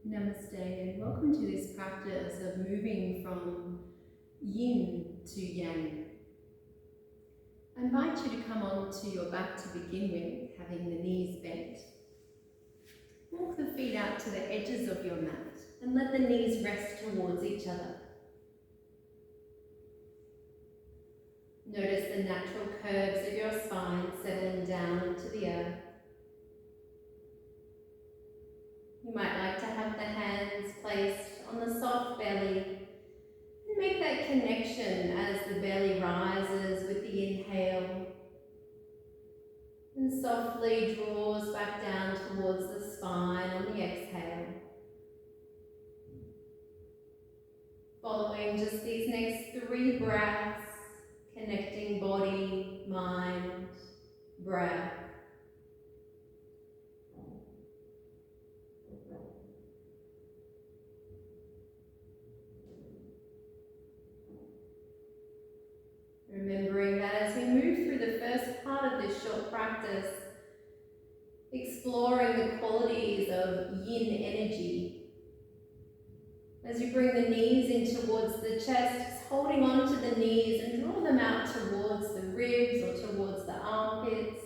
Namaste and welcome to this practice of moving from yin to yang. I invite you to come onto your back to begin with, having the knees bent. Walk the feet out to the edges of your mat and let the knees rest towards each other. Notice the natural curves of your spine settling down into the earth. You might like to have the hands placed on the soft belly and make that connection as the belly rises with the inhale and softly draws back down towards the spine on the exhale. Following just these next 3 breaths, connecting body, mind, breath. Remembering that as we move through the first part of this short practice, exploring the qualities of yin energy. As you bring the knees in towards the chest, holding on to the knees and draw them out towards the ribs or towards the armpits.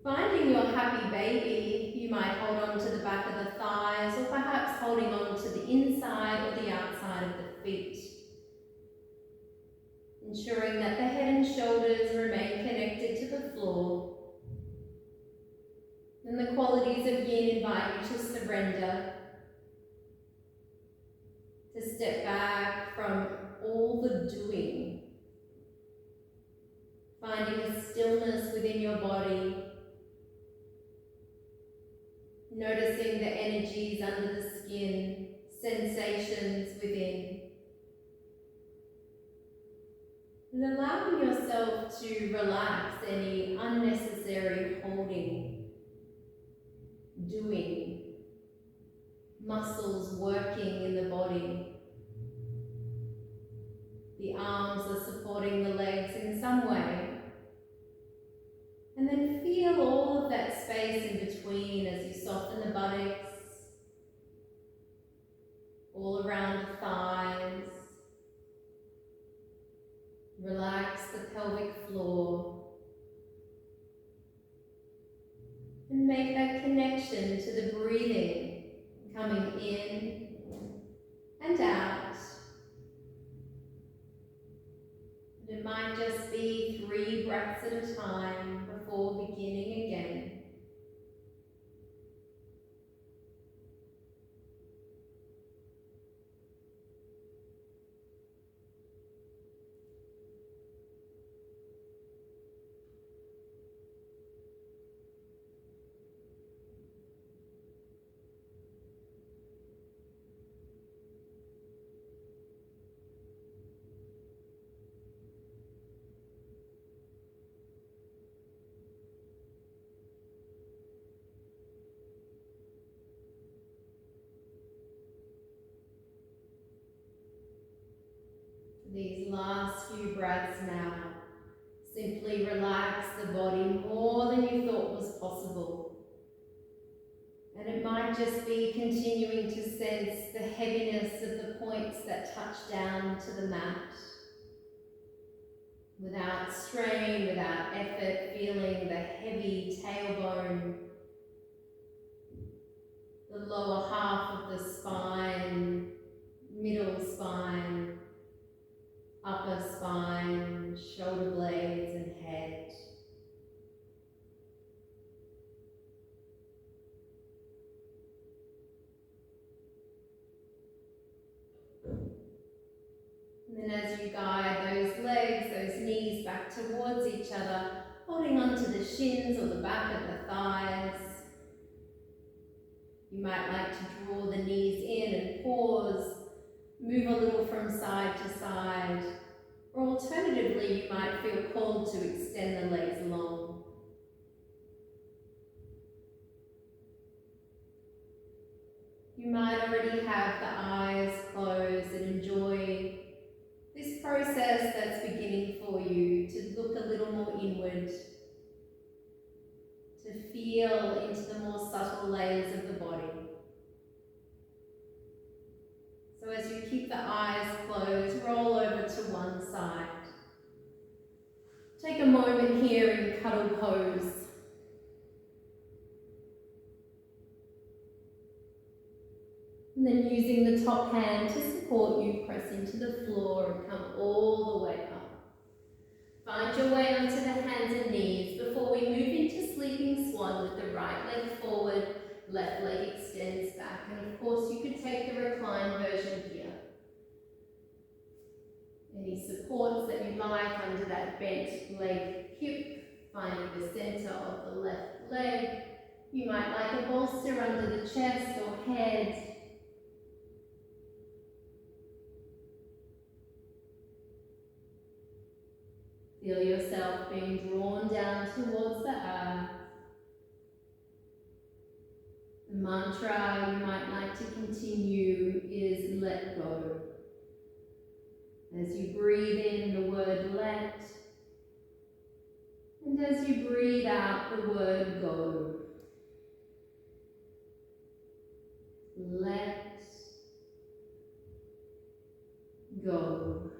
Finding your happy baby, you might hold on to the back of the thighs or perhaps holding on to the inside or the outside of the feet. Ensuring that the head and shoulders remain connected to the floor. And the qualities of yin invite you to surrender, to step back from all the doing, finding a stillness within your body, noticing the energies under the skin, sensations within. And allowing yourself to relax any unnecessary holding, doing, muscles working in the body. The arms are supporting the legs in some way. And then feel all of that space in between as you soften the buttocks, all around the thighs. Relax the pelvic floor and make that connection to the breathing coming in and out. And it might just be 3 breaths at a time before beginning again. These last few breaths now, simply relax the body more than you thought was possible. And it might just be continuing to sense the heaviness of the points that touch down to the mat. Without strain, without effort, feeling the heavy tailbone, the lower half of the spine, middle spine, upper spine, shoulder blades and head. And then as you guide those legs, those knees back towards each other, holding onto the shins or the back of the thighs. You might like to draw the knees in and pause, move a little from side to side, or alternatively you might feel called to extend the legs long. You might already have the eyes closed and enjoy this process that's beginning for you to look a little more inward, to feel into the more subtle layers of the body. keep the eyes closed, roll over to one side. Take a moment here in cuddle pose. And then using the top hand to support you, press into the floor and come all the way up. Find your way onto the hands and knees before we move into sleeping swan with the right leg forward, left leg extends back. And of course you could take the reclined version here. Any supports that you like under that bent leg hip, finding the center of the left leg. You might like a bolster under the chest or head. Feel yourself being drawn down towards the earth. The mantra you might like to continue is let go. As you breathe in the word let, and as you breathe out the word go. Let go.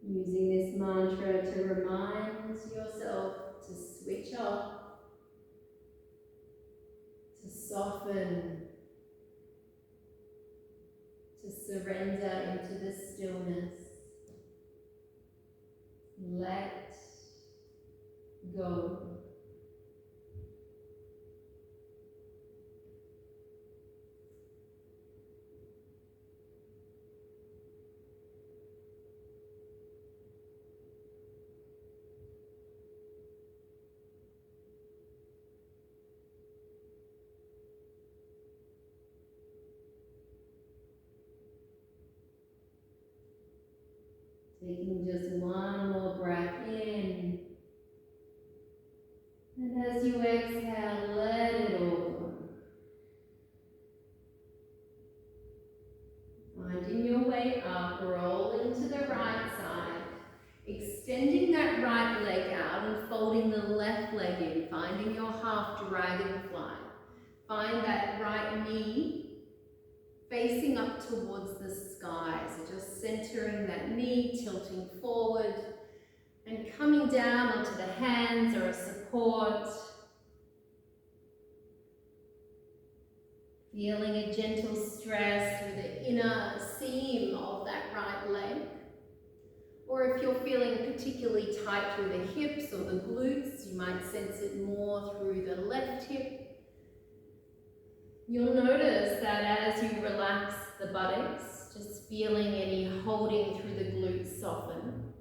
Using this mantra to remind yourself to switch off, to soften, to surrender into the stillness. Let go. Taking just one more breath in. And as you exhale, let it all go. Finding your way up, rolling to the right side. Extending that right leg out and folding the left leg in. Finding your half dragonfly. Find that right knee facing up towards the sky, so just centering that knee, tilting forward, and coming down onto the hands or a support. Feeling a gentle stress through the inner seam of that right leg. Or if you're feeling particularly tight through the hips or the glutes, you might sense it more through the left hip. You'll notice that as you relax the buttocks, just feeling any holding through the glutes soften.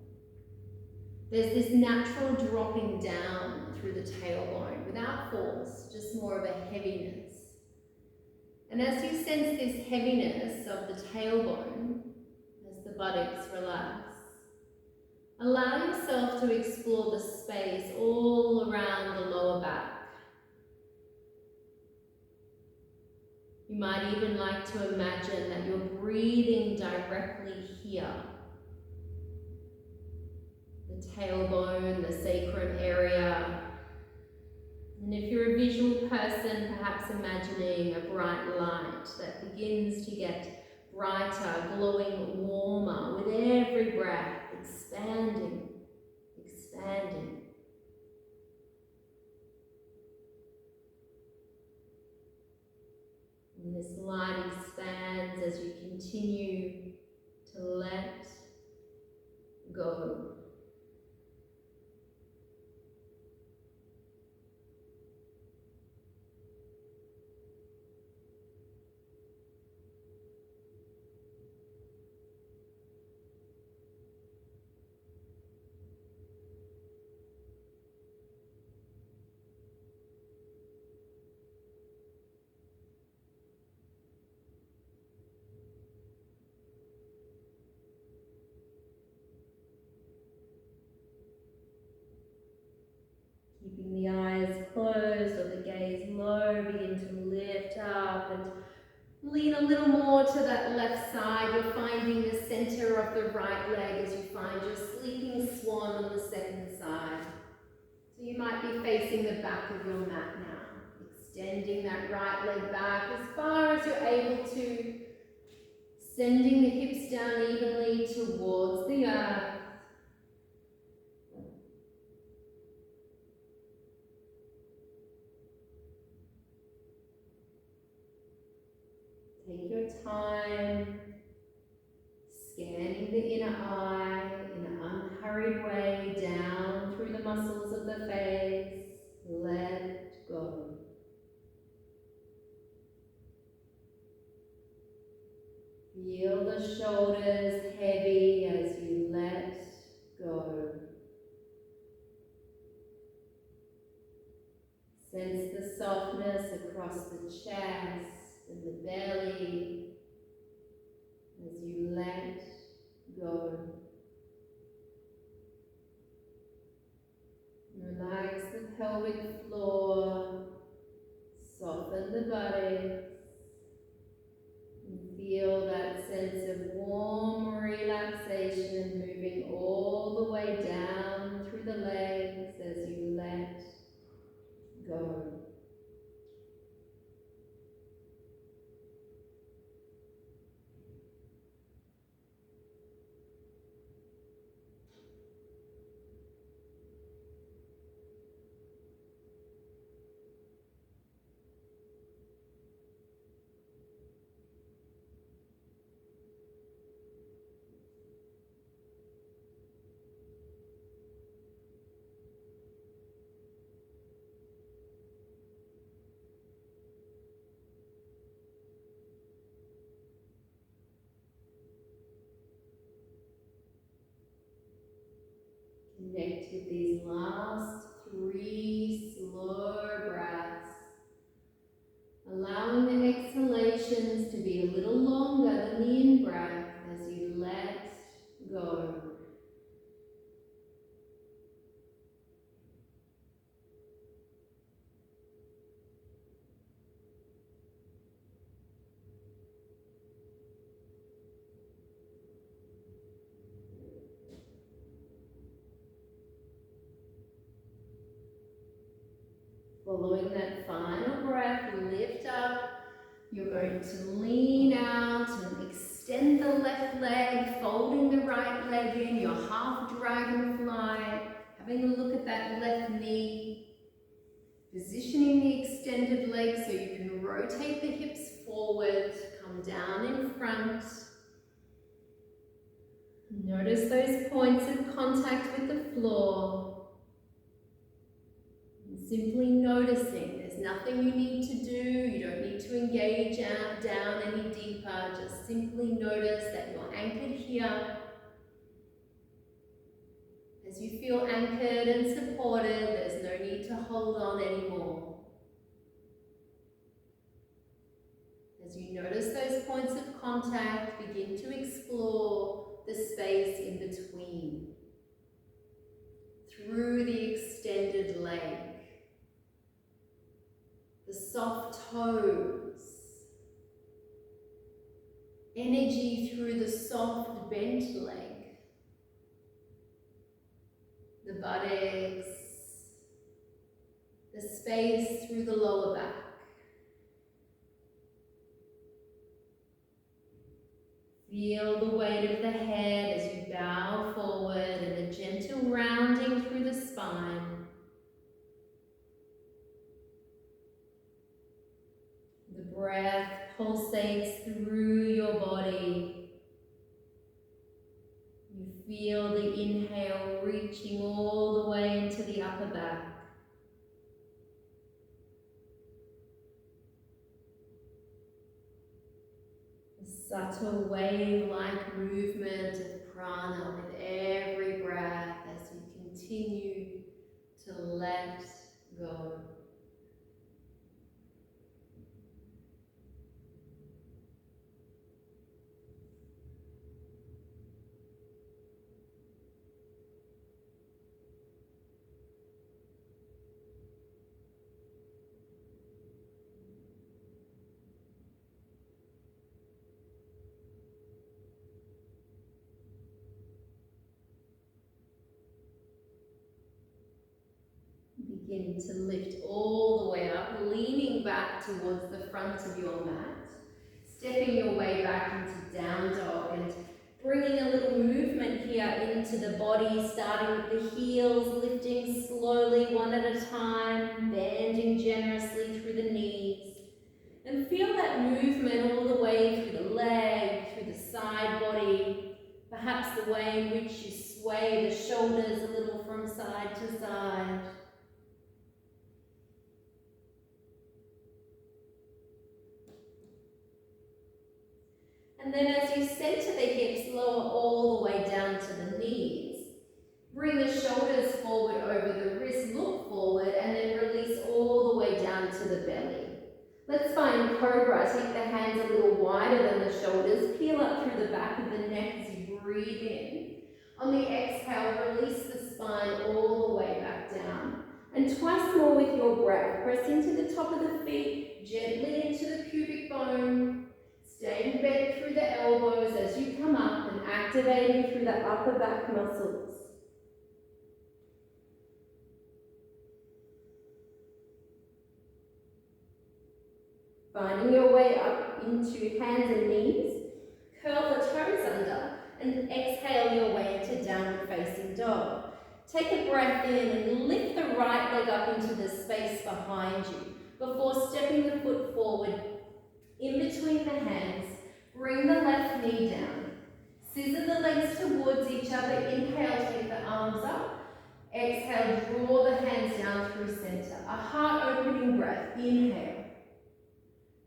There's this natural dropping down through the tailbone without force, just more of a heaviness. And as you sense this heaviness of the tailbone, as the buttocks relax, allow yourself to explore the space all around the lower back. You might even like to imagine that you're breathing directly here. The tailbone, the sacrum area. And if you're a visual person, perhaps imagining a bright light that begins to get brighter, glowing warmer with every breath, expanding, expanding. And this light expands as you continue to let go. lean a little more to that left side, you're finding the center of the right leg as you find your sleeping swan on the second side. So you might be facing the back of your mat now, extending that right leg back as far as you're able to, sending the hips down evenly towards the earth. Take your time, scanning the inner eye in an unhurried way down through the muscles of the face. Let go. Feel the shoulders heavy as you let go. Sense the softness across the chest and the belly as you let go. Relax the pelvic floor, soften the buttocks, and feel that sense of warm relaxation moving all the way down through the legs as you let go. Connect with these last 3 slow breaths, allowing the exhalations to be a little longer than the in-breath as you let go. Following that final breath, lift up. You're going to lean out and extend the left leg, folding the right leg in, your half dragonfly, having a look at that left knee, positioning the extended leg so you can rotate the hips forward, come down in front. Notice those points of contact with the floor. Simply noticing, there's nothing you need to do, you don't need to engage down any deeper, just simply notice that you're anchored here. As you feel anchored and supported, there's no need to hold on anymore. As you notice those points of contact, begin to explore the space in between, through the extended leg. The soft toes, energy through the soft bent leg, the buttocks, the space through the lower back. Feel the weight of the head as you bow forward and a gentle rounding through the spine. The breath pulsates through your body. You feel the inhale reaching all the way into the upper back. A subtle wave-like movement of prana with every breath as you continue to let go. Begin to lift all the way up, leaning back towards the front of your mat. Stepping your way back into down dog and bringing a little movement here into the body, starting with the heels, lifting slowly one at a time, bending generously through the knees. And feel that movement all the way through the leg, through the side body, perhaps the way in which you sway the shoulders a little from side to side. And then as you center the hips, lower all the way down to the knees. Bring the shoulders forward over the wrist, look forward, and then release all the way down to the belly. Let's find Cobra. Take the hands a little wider than the shoulders. Peel up through the back of the neck as you breathe in. On the exhale, release the spine all the way back down. And twice more with your breath. Press into the top of the feet, gently into the pubic bone. Staying bent through the elbows as you come up and activating through the upper back muscles. Finding your way up into hands and knees. Curl the toes under and exhale your way into downward facing dog. Take a breath in and lift the right leg up into the space behind you before stepping the foot forward. In between the hands, bring the left knee down. Scissor the legs towards each other. Inhale, take the arms up. Exhale, draw the hands down through center. A heart-opening breath. Inhale.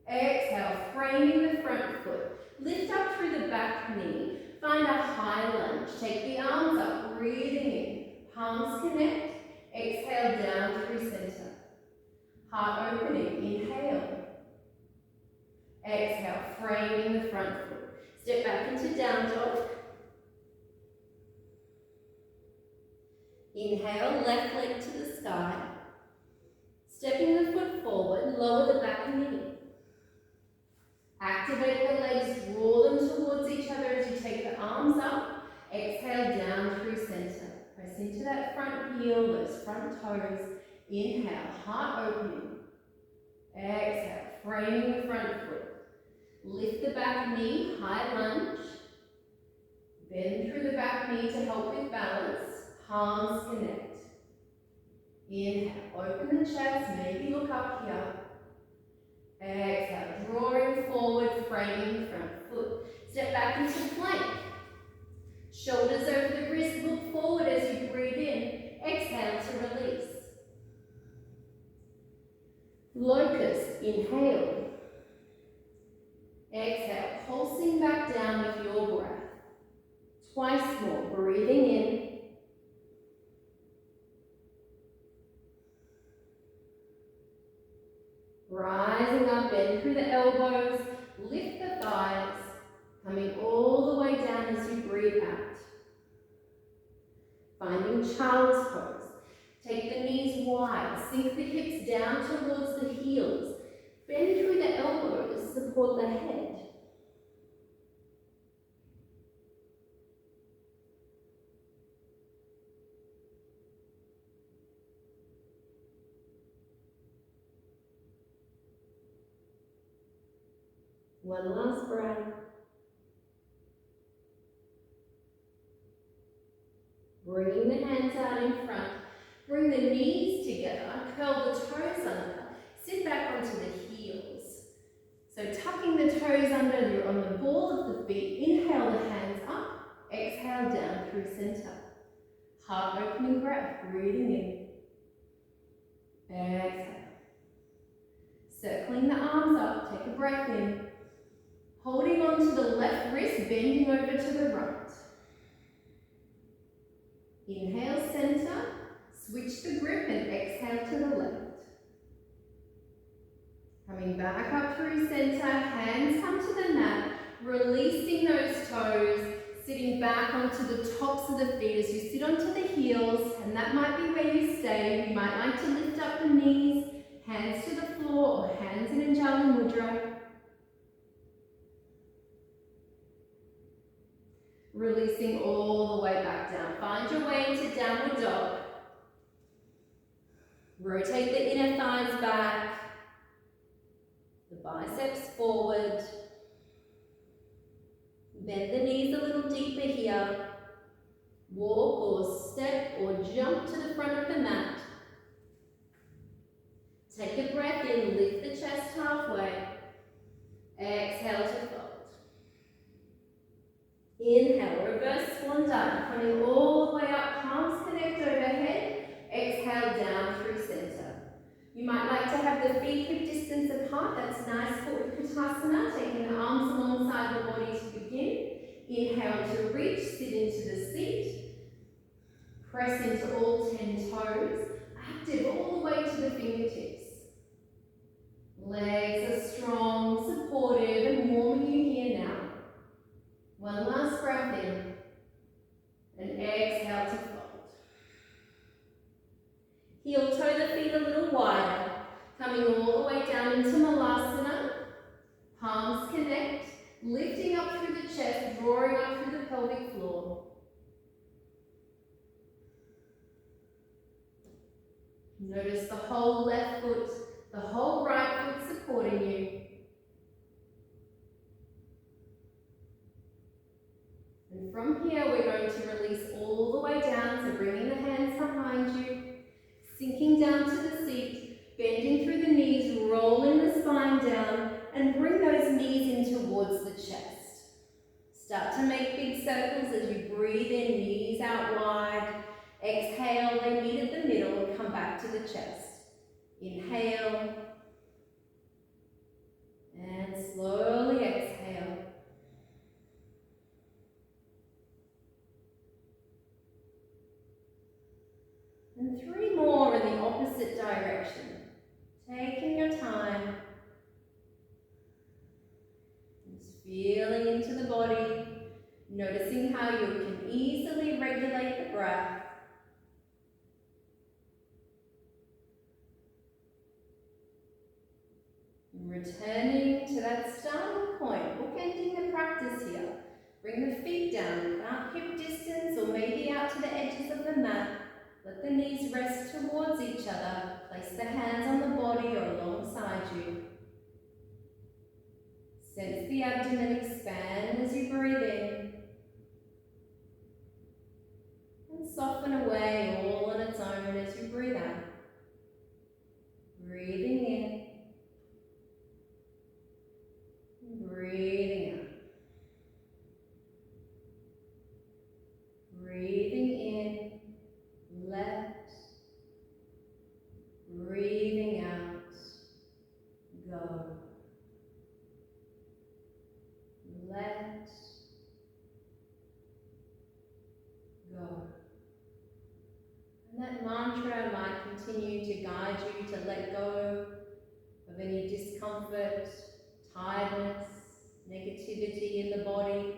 Exhale, framing the front foot. Lift up through the back knee. Find a high lunge. Take the arms up, breathing in. Palms connect. Exhale, down through center. Heart opening. Inhale. Exhale, framing the front foot. Step back into down dog. Inhale, left leg to the sky. Stepping the foot forward, lower the back knee. Activate the legs, draw them towards each other as you take the arms up. Exhale, down through center. Press into that front heel, those front toes. Inhale, heart opening. Exhale, framing the front foot. Lift the back knee, high lunge. Bend through the back knee to help with balance. Palms connect. Inhale, open the chest, maybe look up here. Exhale, drawing forward, framing the front foot. Step back into plank. Shoulders over the wrist, look forward as you breathe in. Exhale to release. Locust, inhale. Exhale, pulsing back down with your breath. Twice more, breathing in. Rising up, bend through the elbows, lift the thighs, coming all the way down as you breathe out. Finding child's pose. Take the knees wide, sink the hips down towards the heels. Bend through the elbows, support the head. One last breath. Bringing the hands out in front. Bring the knees together. Curl the toes under. Sit back onto the heels. So tucking the toes under, you're on the ball of the feet. Inhale the hands up. Exhale down through center. Heart opening breath. Breathing in. Exhale. Circling the arms up. Take a breath in. Holding on to the left wrist, bending over to the right. Inhale, center. Switch the grip and exhale to the left. Coming back up through center, hands come to the mat, releasing those toes, sitting back onto the tops of the feet as you sit onto the heels, and that might be where you stay. You might like to lift up the knees, hands to the floor, or hands in Anjali Mudra. Releasing all the way back down. Find your way into downward dog. Rotate the inner thighs back, the biceps forward. Bend the knees a little deeper here. Walk or step or jump to the front of the mat. Take a breath in, lift the chest halfway. Exhale to fold. Inhale, reverse swan dive, coming all the way up, palms connect overhead. Exhale down through center. You might like to have the feet hip distance apart. That's nice for Utkatasana, taking the arms alongside the body to begin. Inhale to reach, sit into the seat. Press into all 10 toes. Active all the way to the fingertips. Legs are strong, supportive, and warming you here now. One last breath in. And exhale to fold. Heel toe the feet a little wider. Coming all the way down into Malasana. Palms connect. Lifting up through the chest, drawing up through the pelvic floor. Notice the whole left foot, the whole right foot supporting you. And from here, we're going to release all the way down, so bringing the hands behind you, sinking down to the seat, bending through the knees, rolling the spine down, and bring those knees in towards the chest. Start to make big circles as you breathe in, knees out wide. Exhale, they meet at the middle and come back to the chest. Inhale. And slowly exhale. And 3 more in the opposite direction. Taking your time. Just feeling into the body. Noticing how you can easily regulate the breath. Returning to that starting point, bookending the practice here. Bring the feet down about hip distance or maybe out to the edges of the mat. Let the knees rest towards each other. Place the hands on the body or alongside you. Sense the abdomen expand as you breathe in. And soften away all on its own as you breathe out. Breathing in. Breathing out. Breathing in, let. Breathing out, go. Let, go. And that mantra might continue to guide you to let go of any discomfort, tiredness, negativity in the body.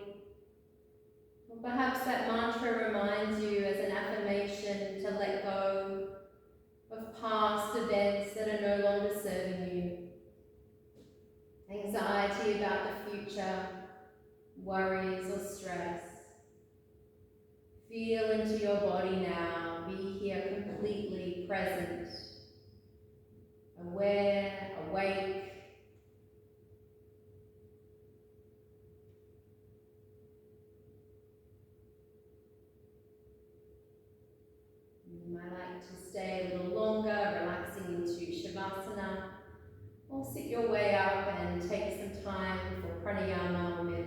Or perhaps that mantra reminds you as an affirmation to let go of past events that are no longer serving you. Anxiety about the future, worries or stress. Feel into your body now. Be here completely present, aware, awake. You might like to stay a little longer, relaxing into Shavasana, or sit your way up and take some time for pranayama or meditation.